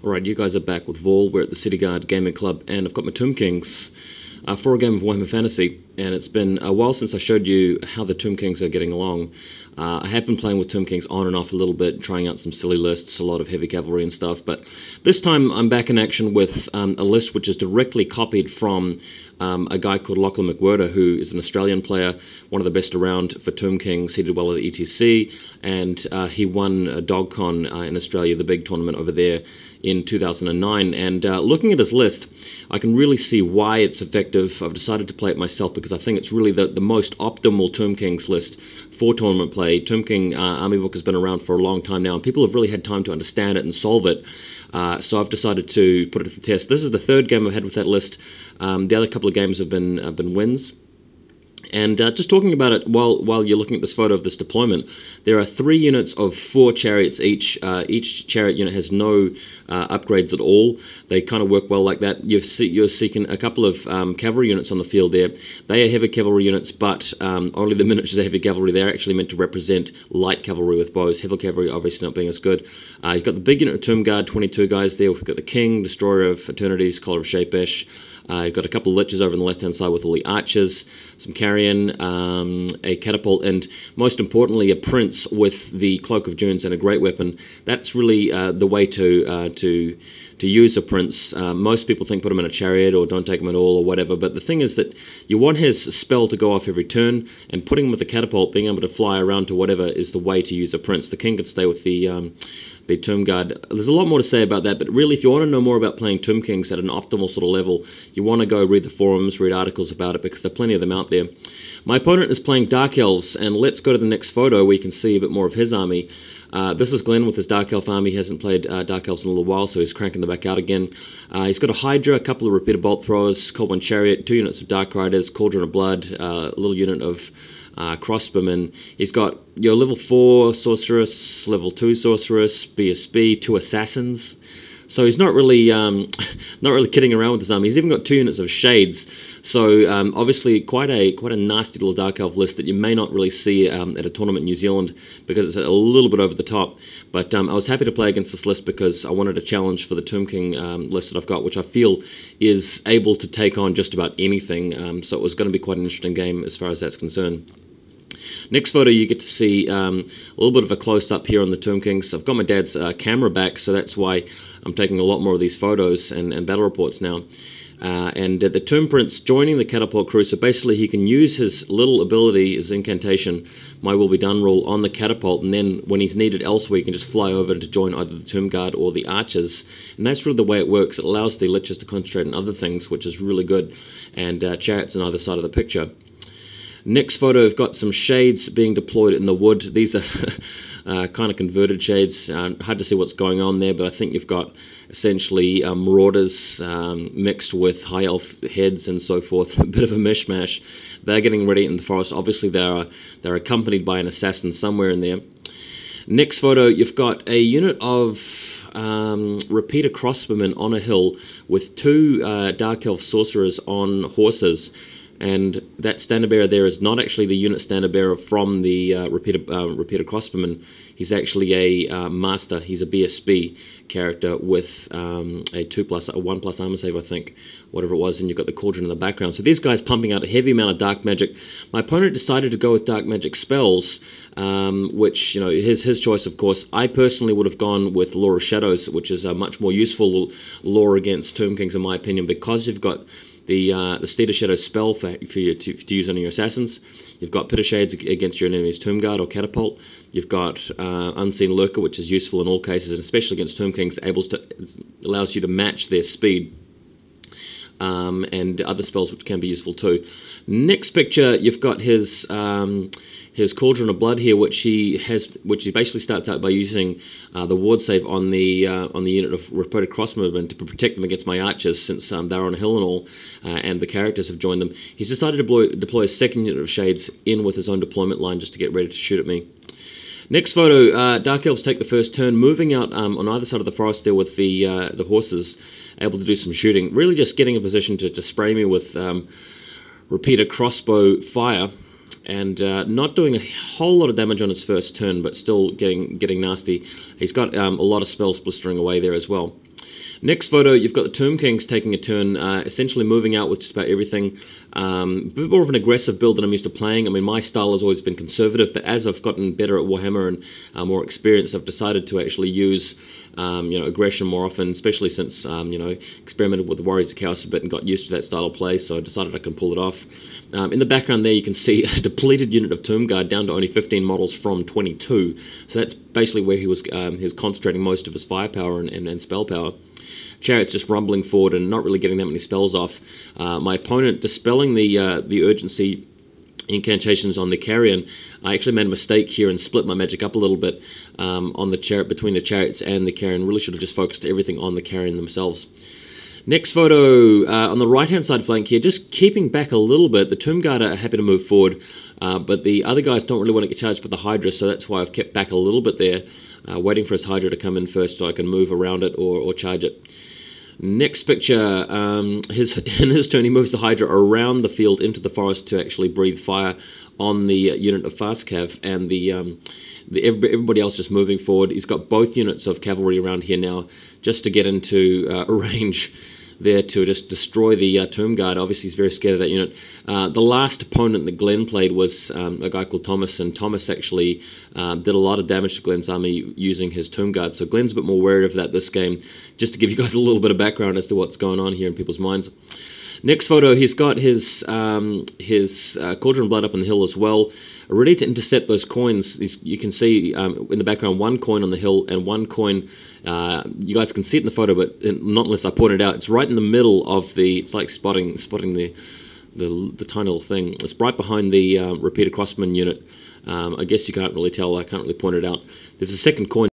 Alright, you guys are back with Vol. We're at the City Guard Gaming Club, and I've got my Tomb Kings for a game of Warhammer Fantasy. And it's been a while since I showed you how the Tomb Kings are getting along. I have been playing with Tomb Kings on and off a little bit, trying out some silly lists, a lot of heavy cavalry and stuff. But this time I'm back in action with a list which is directly copied from a guy called Lachlan McWhirter, who is an Australian player, one of the best around for Tomb Kings. He did well at the ETC, and he won a DogCon in Australia, the big tournament over there, in 2009. And looking at his list, I can really see why it's effective. I've decided to play it myself because I think it's really the most optimal Tomb Kings list for tournament play. Tomb King Army Book has been around for a long time now, and people have really had time to understand it and solve it. So I've decided to put it to the test. This is the third game I've had with that list. The other couple of games have been wins. And just talking about it while you're looking at this photo of this deployment, there are 3 units of 4 chariots each. Each chariot unit has no upgrades at all. They kind of work well like that. You're seeking a couple of cavalry units on the field there. They are heavy cavalry units, but only the miniatures are heavy cavalry. They're actually meant to represent light cavalry with bows. Heavy cavalry obviously not being as good. You've got the big unit of Tomb Guard, 22 guys there. We've got the King, Destroyer of Eternities, Collar of Shapesh. You've got a couple of liches over on the left-hand side with all the archers, some carrion, a catapult, and most importantly, a prince with the Cloak of Dunes and a great weapon. That's really the way to use a prince. Most people think put him in a chariot or don't take him at all or whatever, but the thing is that you want his spell to go off every turn, and putting him with the catapult, being able to fly around to whatever, is the way to use a prince. The king could stay with the Tomb Guard. There's a lot more to say about that, but really if you want to know more about playing Tomb Kings at an optimal sort of level, you want to go read the forums, read articles about it, because there are plenty of them out there. My opponent is playing Dark Elves, and let's go to the next photo where you can see a bit more of his army. This is Glenn with his Dark Elf army. He hasn't played Dark Elves in a little while, so he's cranking them back out again. He's got a Hydra, a couple of repeater bolt throwers, Cold One Chariot, 2 units of Dark Riders, Cauldron of Blood, a little unit of crossbowmen. He's got your level 4 sorceress, level 2 sorceress, BSB, 2 assassins. So he's not really kidding around with his army. He's even got 2 units of shades. So obviously quite a nasty little Dark Elf list that you may not really see at a tournament in New Zealand because it's a little bit over the top. But I was happy to play against this list because I wanted a challenge for the Tomb King list that I've got, which I feel is able to take on just about anything. So it was going to be quite an interesting game as far as that's concerned. Next photo, you get to see a little bit of a close-up here on the Tomb Kings. I've got my dad's camera back, so that's why I'm taking a lot more of these photos and battle reports now. And the Tomb Prince joining the catapult crew, so basically he can use his little ability, his incantation, My Will Be Done rule, on the catapult, and then when he's needed elsewhere, he can just fly over to join either the Tomb Guard or the archers. And that's really the way it works. It allows the liches to concentrate on other things, which is really good, and chariots on either side of the picture. Next photo, we've got some shades being deployed in the wood. These are kind of converted shades. Hard to see what's going on there, but I think you've got essentially marauders mixed with high elf heads and so forth. A bit of a mishmash. They're getting ready in the forest. Obviously, they're accompanied by an assassin somewhere in there. Next photo, you've got a unit of repeater crossbowmen on a hill with 2 Dark Elf sorcerers on horses. And that standard bearer there is not actually the unit standard bearer from the repeater crossbowman. He's actually a master. He's a BSB character with a 1+ armor save, I think, whatever it was. And you've got the cauldron in the background. So these guys pumping out a heavy amount of dark magic. My opponent decided to go with dark magic spells, which, you know, his choice, of course. I personally would have gone with Law of Shadows, which is a much more useful law against Tomb Kings, in my opinion, because you've got the Steed of Shadows spell for you to use on your assassins. You've got Pit of Shades against your enemy's Tomb Guard or Catapult. You've got Unseen Lurker, which is useful in all cases, and especially against Tomb Kings, allows you to match their speed. And other spells which can be useful too. Next picture, you've got his Cauldron of Blood here, which he basically starts out by using the ward save on the unit of repeated crossbowmen to protect them against my archers, since they're on a hill and all, and the characters have joined them. He's decided to deploy a second unit of shades in with his own deployment line just to get ready to shoot at me. Next photo, Dark Elves take the first turn, moving out on either side of the forest there with the horses, able to do some shooting. Really just getting a position to spray me with repeater crossbow fire, and not doing a whole lot of damage on his first turn, but still getting nasty. He's got a lot of spells blistering away there as well. Next photo, you've got the Tomb Kings taking a turn, essentially moving out with just about everything. A bit more of an aggressive build than I'm used to playing. I mean, my style has always been conservative, but as I've gotten better at Warhammer and more experience, I've decided to actually use aggression more often, especially since experimented with the Warriors of Chaos a bit and got used to that style of play, so I decided I can pull it off. In the background there, you can see a depleted unit of Tomb Guard down to only 15 models from 22, so that's basically where he was concentrating most of his firepower and spell power. Chariot's just rumbling forward and not really getting that many spells off. My opponent dispelling the urgency incantations on the Carrion. I actually made a mistake here and split my magic up a little bit on the chariot, between the Chariots and the Carrion. Really should have just focused everything on the Carrion themselves. Next photo, on the right-hand side flank here, just keeping back a little bit. The Tomb Guard are happy to move forward, but the other guys don't really want to get charged by the Hydra, so that's why I've kept back a little bit there, waiting for his Hydra to come in first so I can move around it or charge it. Next picture, in his turn, he moves the Hydra around the field into the forest to actually breathe fire on the unit of Fast Cav, and everybody else just moving forward. He's got both units of cavalry around here now just to get into a range there to just destroy the Tomb Guard. Obviously, he's very scared of that unit. The last opponent that Glenn played was a guy called Thomas, and Thomas actually did a lot of damage to Glenn's army using his Tomb Guard. So Glenn's a bit more wary of that this game, just to give you guys a little bit of background as to what's going on here in people's minds. Next photo, he's got his Cauldron Blood up on the hill as well, ready to intercept those coins. You can see in the background one coin on the hill and one coin. You guys can see it in the photo, but not unless I point it out. It's right in the middle of the. It's like spotting the tiny little thing. It's right behind the repeater crossman unit. I guess you can't really tell. I can't really point it out. There's a second coin